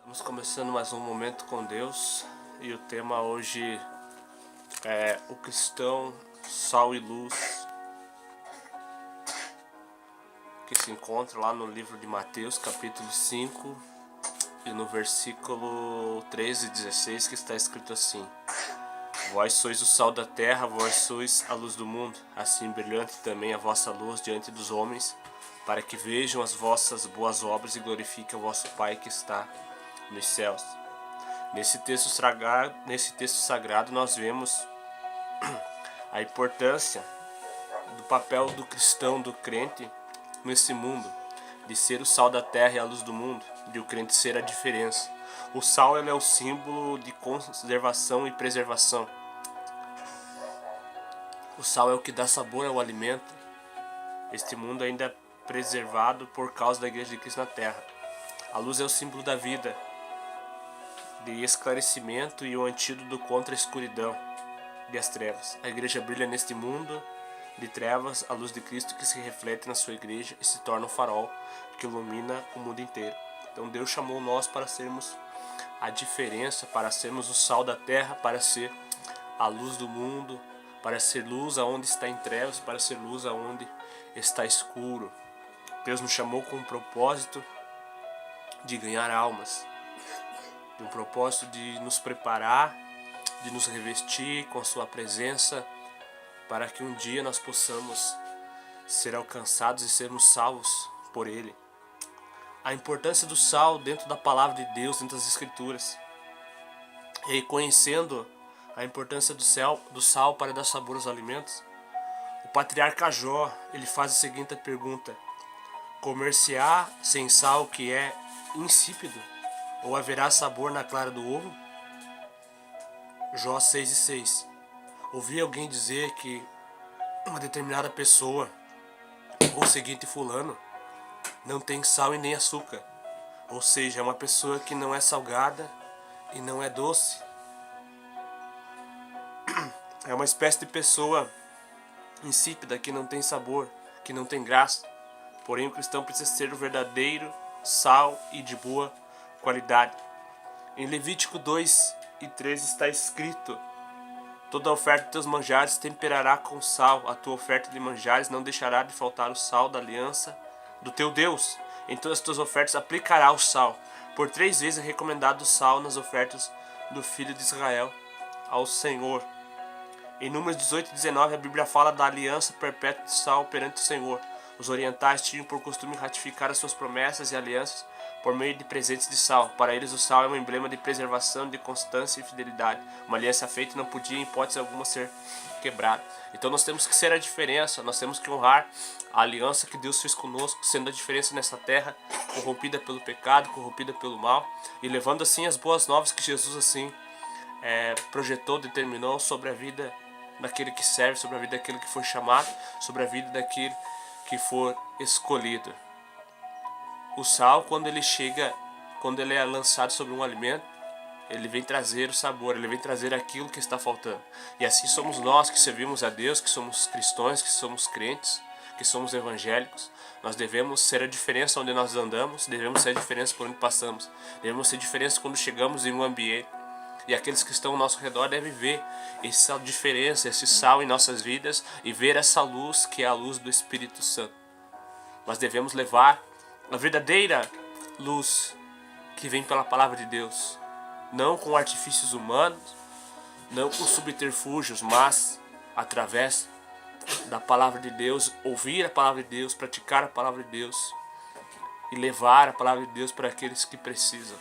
Estamos começando mais um momento com Deus e o tema hoje é o cristão, sal e luz, que se encontra lá no livro de Mateus, capítulo 5, e no versículo 13 e 16, que está escrito assim: Vós sois o sal da terra, vós sois a luz do mundo, assim brilhante também a vossa luz diante dos homens, para que vejam as vossas boas obras e glorifiquem o vosso Pai que está nos céus. Nesse texto sagrado nós vemos a importância do papel do cristão, do crente nesse mundo, de ser o sal da terra e a luz do mundo, de o crente ser a diferença. O sal é o símbolo de conservação e preservação. O sal é o que dá sabor ao alimento. Este mundo ainda é preservado por causa da Igreja de Cristo na terra. A luz é o símbolo da vida, de esclarecimento e o antídoto contra a escuridão e as trevas. A igreja brilha neste mundo de trevas, a luz de Cristo que se reflete na sua igreja e se torna um farol que ilumina o mundo inteiro. Então Deus chamou nós para sermos a diferença, para sermos o sal da terra, para ser a luz do mundo, para ser luz aonde está em trevas, para ser luz aonde está escuro. Deus nos chamou com um propósito de ganhar almas, de um propósito de nos preparar, de nos revestir com a sua presença, para que um dia nós possamos ser alcançados e sermos salvos por Ele. A importância do sal dentro da palavra de Deus, dentro das Escrituras. E reconhecendo a importância do sal para dar sabor aos alimentos, o patriarca Jó, ele faz a seguinte pergunta: comer-se-á sem sal que é insípido? Ou haverá sabor na clara do ovo? Jó 6:6. Ouvi alguém dizer que uma determinada pessoa, ou o seguinte fulano, não tem sal e nem açúcar. Ou seja, é uma pessoa que não é salgada e não é doce. É uma espécie de pessoa insípida, que não tem sabor, que não tem graça. Porém, o cristão precisa ser o verdadeiro sal e de boa qualidade. Em Levítico 2:13 está escrito: toda a oferta de teus manjares temperará com sal, a tua oferta de manjares não deixará de faltar o sal da aliança do teu Deus. Em todas as tuas ofertas aplicará o sal. Por 3 vezes é recomendado o sal nas ofertas do filho de Israel ao Senhor. Em Números 18:19 a Bíblia fala da aliança perpétua de sal perante o Senhor. Os orientais tinham por costume ratificar as suas promessas e alianças por meio de presentes de sal. Para eles o sal é um emblema de preservação, de constância e fidelidade. Uma aliança feita não podia em hipótese alguma ser quebrada. Então nós temos que ser a diferença, nós temos que honrar a aliança que Deus fez conosco, sendo a diferença nessa terra corrompida pelo pecado, corrompida pelo mal, e levando assim as boas novas que Jesus assim projetou, determinou sobre a vida daquele que serve, sobre a vida daquele que foi chamado, sobre a vida daquele que for escolhido. O sal, quando ele é lançado sobre um alimento, ele vem trazer o sabor, ele vem trazer aquilo que está faltando. E assim somos nós que servimos a Deus, que somos cristãos, que somos crentes, que somos evangélicos. Nós devemos ser a diferença onde nós andamos, devemos ser a diferença por onde passamos, devemos ser a diferença quando chegamos em um ambiente. E aqueles que estão ao nosso redor devem ver essa diferença, esse sal em nossas vidas e ver essa luz que é a luz do Espírito Santo. Nós devemos levar a verdadeira luz que vem pela palavra de Deus, não com artifícios humanos, não com subterfúgios, mas através da palavra de Deus, ouvir a palavra de Deus, praticar a palavra de Deus e levar a palavra de Deus para aqueles que precisam.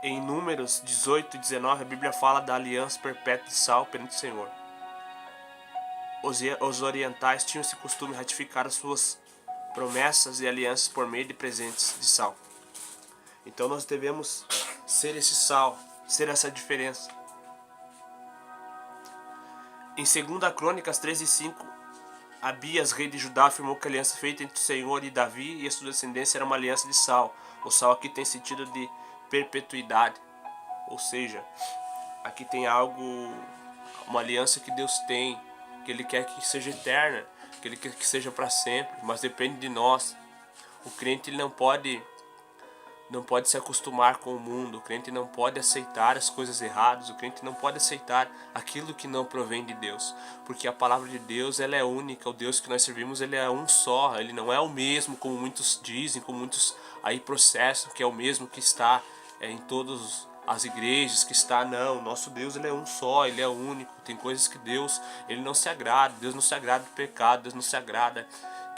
Em Números 18:19 a Bíblia fala da aliança perpétua de sal perante o Senhor. Os orientais tinham esse costume de ratificar as suas promessas e alianças por meio de presentes de sal. Então nós devemos ser esse sal, ser essa diferença. Em 2 Crônicas 13:5, Abias, rei de Judá, afirmou que a aliança feita entre o Senhor e Davi e a sua descendência era uma aliança de sal. O sal aqui tem sentido de perpetuidade, ou seja, aqui tem algo, uma aliança que Deus tem, que Ele quer que seja eterna, que Ele quer que seja para sempre, mas depende de nós. O crente ele não pode não pode se acostumar com o mundo, o crente não pode aceitar as coisas erradas, o crente não pode aceitar aquilo que não provém de Deus, porque a palavra de Deus, ela é única, o Deus que nós servimos, ele é um só, ele não é o mesmo como muitos dizem, como muitos aí processam, que é o mesmo que está em todas as igrejas, que está, não, nosso Deus, ele é um só, ele é único, tem coisas que Deus, ele não se agrada, Deus não se agrada do pecado, Deus não se agrada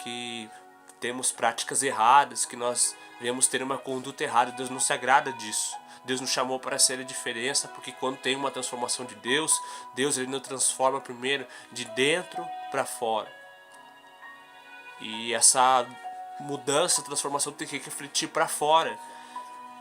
que temos práticas erradas, que nós devemos ter uma conduta errada. Deus não se agrada disso. Deus nos chamou para ser a diferença, porque quando tem uma transformação de Deus, Deus ele nos transforma primeiro de dentro para fora. E essa mudança, transformação tem que refletir para fora,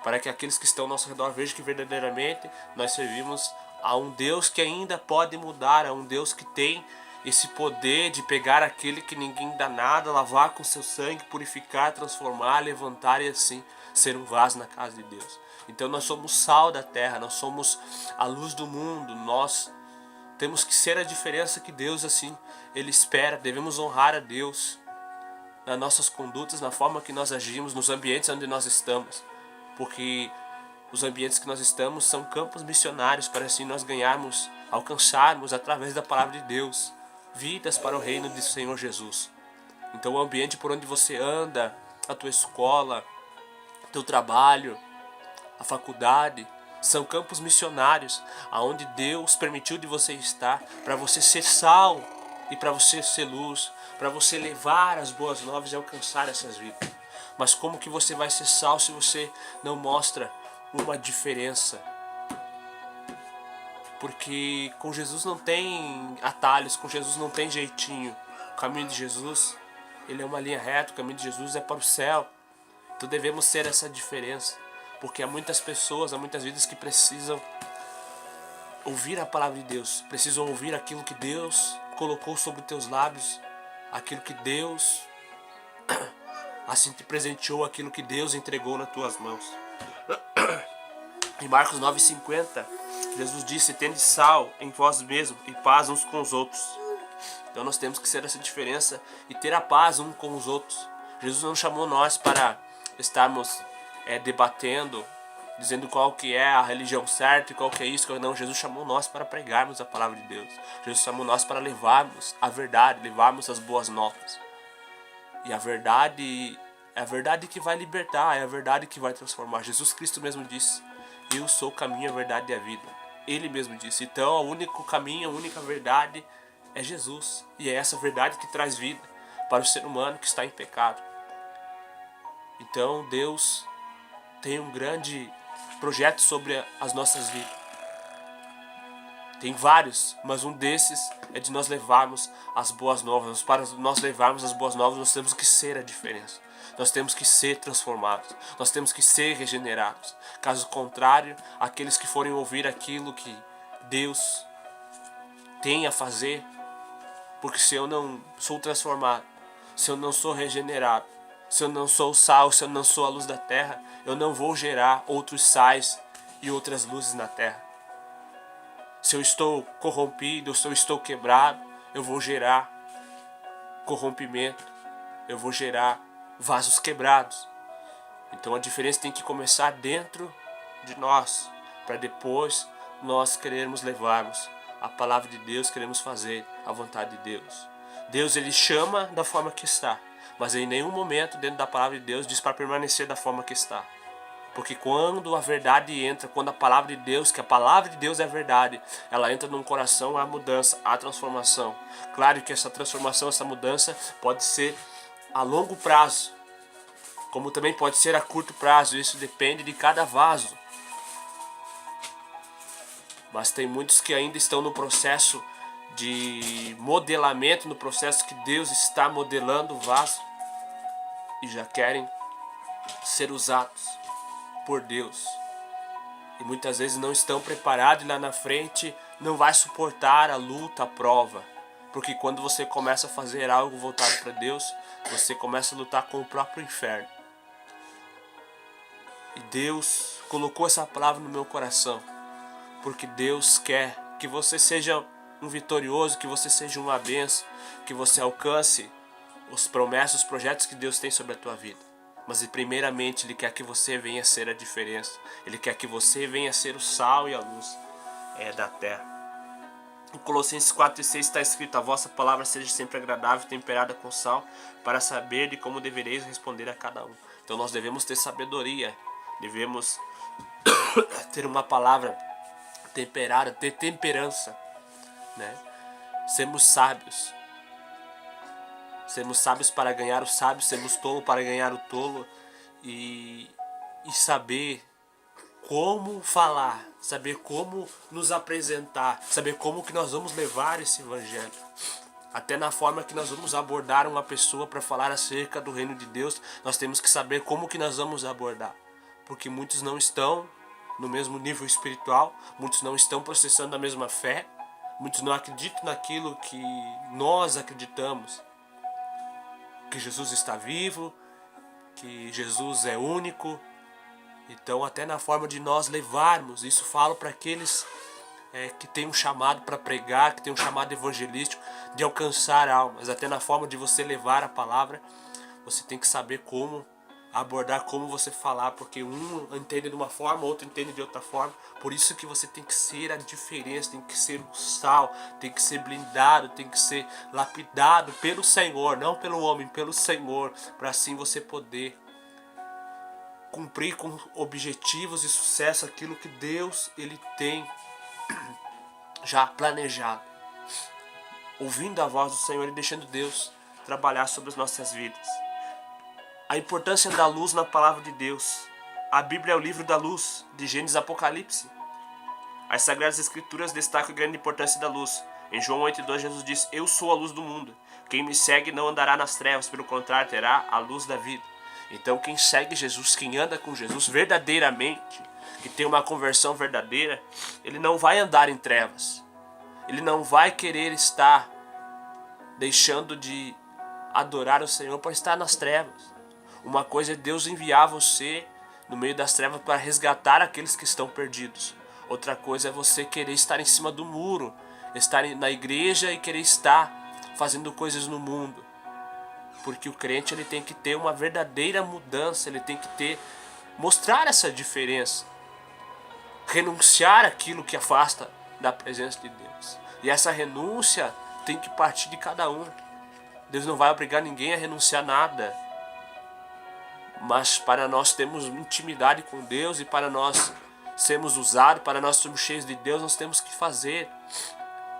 para que aqueles que estão ao nosso redor vejam que verdadeiramente nós servimos a um Deus que ainda pode mudar, a um Deus que tem esse poder de pegar aquele que ninguém dá nada, lavar com seu sangue, purificar, transformar, levantar e assim ser um vaso na casa de Deus. Então nós somos sal da terra, nós somos a luz do mundo, nós temos que ser a diferença que Deus assim ele espera. Devemos honrar a Deus nas nossas condutas, na forma que nós agimos, nos ambientes onde nós estamos, porque os ambientes que nós estamos são campos missionários para assim nós ganharmos, alcançarmos através da palavra de Deus vidas para o reino do Senhor Jesus. Então o ambiente por onde você anda, a tua escola, teu trabalho, a faculdade, são campos missionários, aonde Deus permitiu de você estar, para você ser sal e para você ser luz, para você levar as boas novas e alcançar essas vidas. Mas como que você vai ser sal se você não mostra uma diferença? Porque com Jesus não tem atalhos, com Jesus não tem jeitinho. O caminho de Jesus, ele é uma linha reta, o caminho de Jesus é para o céu. Então devemos ser essa diferença, porque há muitas pessoas, há muitas vidas que precisam ouvir a palavra de Deus, precisam ouvir aquilo que Deus colocou sobre os teus lábios, aquilo que Deus assim te presenteou, aquilo que Deus entregou nas tuas mãos. Em Marcos 9,50, Jesus disse: tende sal em vós mesmos e paz uns com os outros. Então nós temos que ser essa diferença e ter a paz uns com os outros. Jesus não chamou nós para estarmos debatendo, dizendo qual que é a religião certa e qual que é isso, não. Jesus chamou nós para pregarmos a palavra de Deus. Jesus chamou nós para levarmos a verdade, levarmos as boas novas. E a verdade é a verdade que vai libertar, é a verdade que vai transformar. Jesus Cristo mesmo disse: eu sou o caminho, a verdade e a vida. Ele mesmo disse. Então o único caminho, a única verdade é Jesus. E é essa verdade que traz vida para o ser humano que está em pecado. Então Deus tem um grande projeto sobre as nossas vidas. Tem vários, mas um desses é de nós levarmos as boas novas. Para nós levarmos as boas novas, nós temos que ser a diferença. Nós temos que ser transformados. Nós temos que ser regenerados. Caso contrário, aqueles que forem ouvir aquilo que Deus tem a fazer, porque se eu não sou transformado, se eu não sou regenerado, se eu não sou o sal, se eu não sou a luz da terra, eu não vou gerar outros sais e outras luzes na terra. Se eu estou corrompido, se eu estou quebrado, eu vou gerar corrompimento, eu vou gerar vasos quebrados. Então a diferença tem que começar dentro de nós, para depois nós querermos levarmos a palavra de Deus, queremos fazer a vontade de Deus. Deus ele chama da forma que está, mas em nenhum momento dentro da palavra de Deus diz para permanecer da forma que está. Porque quando a verdade entra, quando a palavra de Deus, que a palavra de Deus é a verdade, ela entra num coração, há mudança, há transformação. Claro que essa transformação, essa mudança pode ser a longo prazo, como também pode ser a curto prazo, isso depende de cada vaso. Mas tem muitos que ainda estão no processo de modelamento, no processo que Deus está modelando o vaso e já querem ser usados por Deus. E muitas vezes não estão preparados e lá na frente não vai suportar a luta, a prova. Porque quando você começa a fazer algo voltado para Deus, você começa a lutar com o próprio inferno. E Deus colocou essa palavra no meu coração, porque Deus quer que você seja um vitorioso, que você seja uma bênção, que você alcance as promessas, os projetos que Deus tem sobre a tua vida. Mas primeiramente Ele quer que você venha ser a diferença. Ele quer que você venha ser o sal e a luz da terra. Em Colossenses 4:6 está escrito: a vossa palavra seja sempre agradável, temperada com sal, para saber de como devereis responder a cada um. Então nós devemos ter sabedoria, devemos ter uma palavra temperada, ter temperança, né? Sermos sábios. Sermos sábios para ganhar o sábio, sermos tolo para ganhar o tolo, e saber como falar, saber como nos apresentar, saber como que nós vamos levar esse evangelho. Até na forma que nós vamos abordar uma pessoa para falar acerca do reino de Deus, nós temos que saber como que nós vamos abordar. Porque muitos não estão no mesmo nível espiritual, muitos não estão processando a mesma fé, muitos não acreditam naquilo que nós acreditamos. Que Jesus está vivo, que Jesus é único. Então até na forma de nós levarmos, isso falo para aqueles que têm um chamado para pregar, que têm um chamado evangelístico, de alcançar almas. Até na forma de você levar a palavra, você tem que saber como abordar, como você falar, porque um entende de uma forma, outro entende de outra forma. Por isso que você tem que ser a diferença, tem que ser o sal, tem que ser blindado, tem que ser lapidado pelo Senhor, não pelo homem, pelo Senhor, para assim você poder cumprir com objetivos e sucesso aquilo que Deus ele tem já planejado. Ouvindo a voz do Senhor e deixando Deus trabalhar sobre as nossas vidas. A importância da luz na palavra de Deus. A Bíblia é o livro da luz, de Gênesis a Apocalipse. As Sagradas Escrituras destacam a grande importância da luz. Em João 8,2 Jesus diz: eu sou a luz do mundo. Quem me segue não andará nas trevas, pelo contrário terá a luz da vida. Então quem segue Jesus, quem anda com Jesus verdadeiramente, que tem uma conversão verdadeira, ele não vai andar em trevas. Ele não vai querer estar deixando de adorar o Senhor para estar nas trevas. Uma coisa é Deus enviar você no meio das trevas para resgatar aqueles que estão perdidos. Outra coisa é você querer estar em cima do muro, estar na igreja e querer estar fazendo coisas no mundo. Porque o crente ele tem que ter uma verdadeira mudança, ele tem que mostrar essa diferença. Renunciar aquilo que afasta da presença de Deus. E essa renúncia tem que partir de cada um. Deus não vai obrigar ninguém a renunciar nada. Mas para nós termos intimidade com Deus e para nós sermos usados, para nós sermos cheios de Deus, nós temos que fazer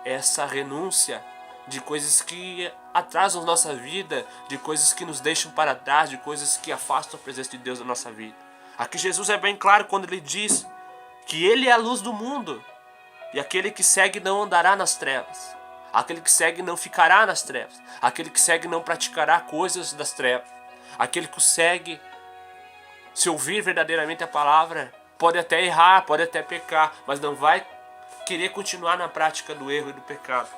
essa renúncia de coisas que atrasam nossa vida, de coisas que nos deixam para trás, de coisas que afastam a presença de Deus da nossa vida. Aqui Jesus é bem claro quando ele diz que ele é a luz do mundo e aquele que segue não andará nas trevas. Aquele que segue não ficará nas trevas. Aquele que segue não praticará coisas das trevas. Aquele que segue, se ouvir verdadeiramente a palavra, pode até errar, pode até pecar, mas não vai querer continuar na prática do erro e do pecado.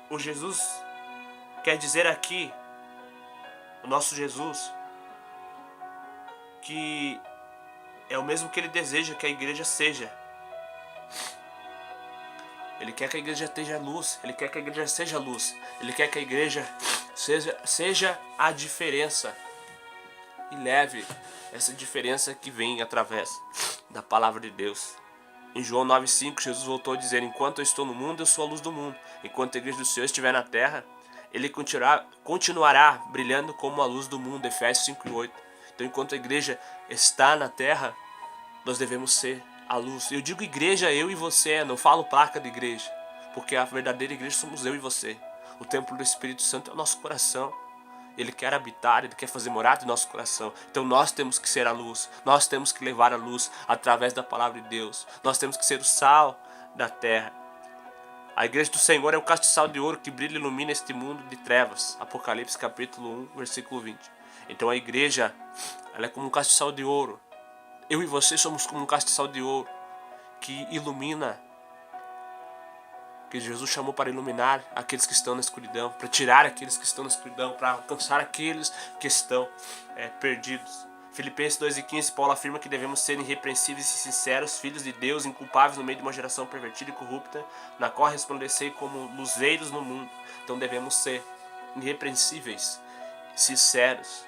O Jesus quer dizer aqui, o nosso Jesus, que é o mesmo que ele deseja que a igreja seja. Ele quer que a igreja esteja luz, ele quer que a igreja seja luz, ele quer que a igreja seja a diferença e leve essa diferença que vem através da palavra de Deus. Em João 9,5, Jesus voltou a dizer: enquanto eu estou no mundo, eu sou a luz do mundo. Enquanto a igreja do Senhor estiver na terra, ele continuará brilhando como a luz do mundo. Efésios 5,8. Então enquanto a igreja está na terra, nós devemos ser a luz. Eu digo igreja, eu e você, não falo placa de igreja, porque a verdadeira igreja somos eu e você. O templo do Espírito Santo é o nosso coração. Ele quer habitar, ele quer fazer morada em nosso coração. Então nós temos que ser a luz, nós temos que levar a luz através da palavra de Deus. Nós temos que ser o sal da terra. A igreja do Senhor é o castiçal de ouro que brilha e ilumina este mundo de trevas. Apocalipse capítulo 1, versículo 20. Então a igreja, ela é como um castiçal de ouro. Eu e você somos como um castiçal de ouro que ilumina, que Jesus chamou para iluminar aqueles que estão na escuridão, para tirar aqueles que estão na escuridão, para alcançar aqueles que estão perdidos. Filipenses 2,15, Paulo afirma que devemos ser irrepreensíveis e sinceros, filhos de Deus, inculpáveis no meio de uma geração pervertida e corrupta, na qual resplandecei como luzeiros no mundo. Então devemos ser irrepreensíveis, sinceros,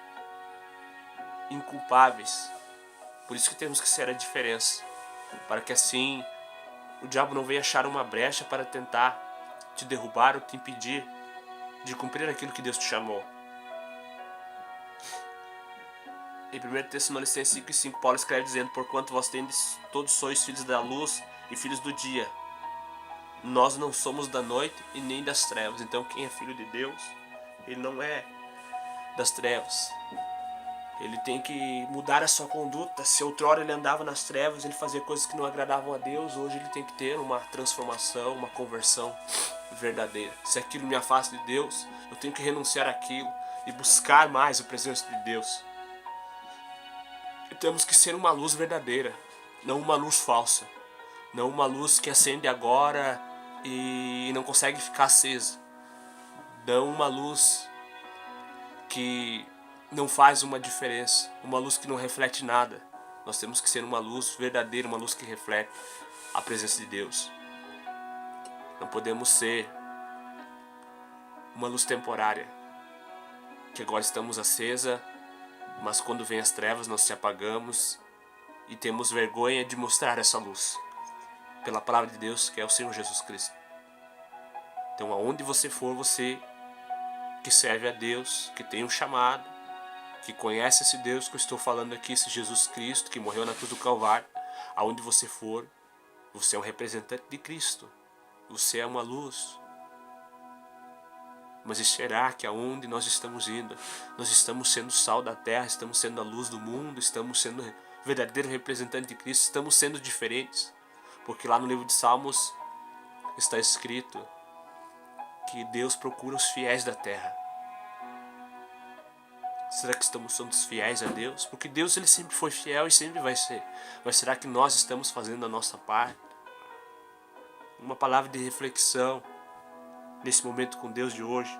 inculpáveis. Por isso que temos que ser a diferença, para que assim o diabo não venha achar uma brecha para tentar te derrubar ou te impedir de cumprir aquilo que Deus te chamou. Em 1 Tessalonicenses 5:5, Paulo escreve dizendo: porquanto vós tendes, todos sois filhos da luz e filhos do dia. Nós não somos da noite e nem das trevas. Então quem é filho de Deus, ele não é das trevas. Ele tem que mudar a sua conduta. Se outrora ele andava nas trevas, ele fazia coisas que não agradavam a Deus, hoje ele tem que ter uma transformação, uma conversão verdadeira. Se aquilo me afasta de Deus, eu tenho que renunciar àquilo e buscar mais a presença de Deus. E temos que ser uma luz verdadeira, não uma luz falsa. Não uma luz que acende agora e não consegue ficar acesa. Não uma luz que não faz uma diferença, uma luz que não reflete nada. Nós temos que ser uma luz verdadeira, uma luz que reflete a presença de Deus. Não podemos ser uma luz temporária, que agora estamos acesa, mas quando vem as trevas nós se apagamos e temos vergonha de mostrar essa luz pela palavra de Deus, que é o Senhor Jesus Cristo. Então aonde você for, você que serve a Deus, que tem um chamado, que conhece esse Deus que eu estou falando aqui, esse Jesus Cristo que morreu na cruz do Calvário, aonde você for, você é um representante de Cristo, você é uma luz. Mas será que aonde nós estamos indo, nós estamos sendo sal da terra, estamos sendo a luz do mundo, estamos sendo verdadeiro representante de Cristo, estamos sendo diferentes? Porque lá no livro de Salmos está escrito que Deus procura os fiéis da terra. Será que estamos sendo fiéis a Deus? Porque Deus ele sempre foi fiel e sempre vai ser. Mas será que nós estamos fazendo a nossa parte? Uma palavra de reflexão nesse momento com Deus de hoje.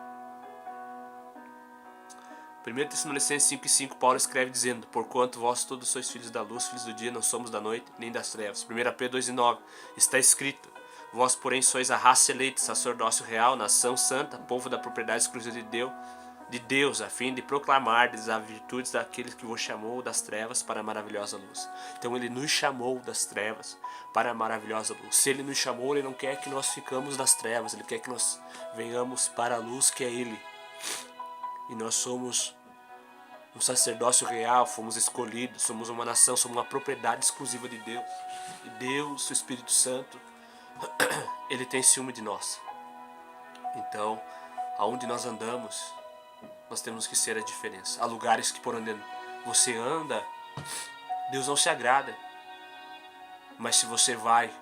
1 Tessalonicenses 5:5, Paulo escreve dizendo: porquanto vós todos sois filhos da luz, filhos do dia, não somos da noite, nem das trevas. 1 Pedro 2:9, está escrito: vós porém sois a raça eleita, sacerdócio real, nação santa, povo da propriedade exclusiva de Deus, a fim de proclamardes as virtudes daqueles que vos chamou das trevas para a maravilhosa luz. Então ele nos chamou das trevas para a maravilhosa luz. Se ele nos chamou, ele não quer que nós ficamos nas trevas, ele quer que nós venhamos para a luz que é ele. E nós somos um sacerdócio real, fomos escolhidos, somos uma nação, somos uma propriedade exclusiva de Deus. E Deus, o Espírito Santo, ele tem ciúme de nós. Então, aonde nós andamos, nós temos que ser a diferença. Há lugares que por onde você anda, Deus não se agrada. Mas se você vai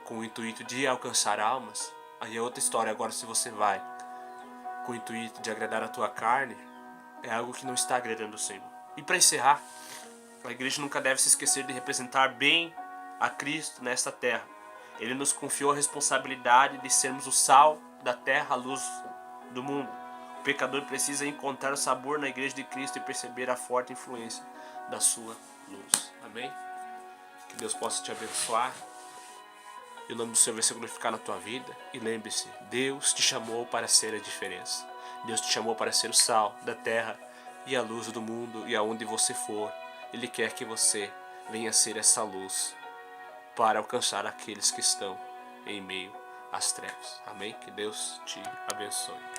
com o intuito de alcançar almas, aí é outra história. Agora, se você vai com o intuito de agradar a tua carne, é algo que não está agradando o Senhor. E para encerrar, a igreja nunca deve se esquecer de representar bem a Cristo nesta terra. Ele nos confiou a responsabilidade de sermos o sal da terra, a luz do mundo. O pecador precisa encontrar o sabor na igreja de Cristo e perceber a forte influência da sua luz. Amém? Que Deus possa te abençoar. E o nome do Senhor vai ser glorificado na tua vida. E lembre-se, Deus te chamou para ser a diferença. Deus te chamou para ser o sal da terra e a luz do mundo. E aonde você for, Ele quer que você venha ser essa luz para alcançar aqueles que estão em meio às trevas. Amém? Que Deus te abençoe.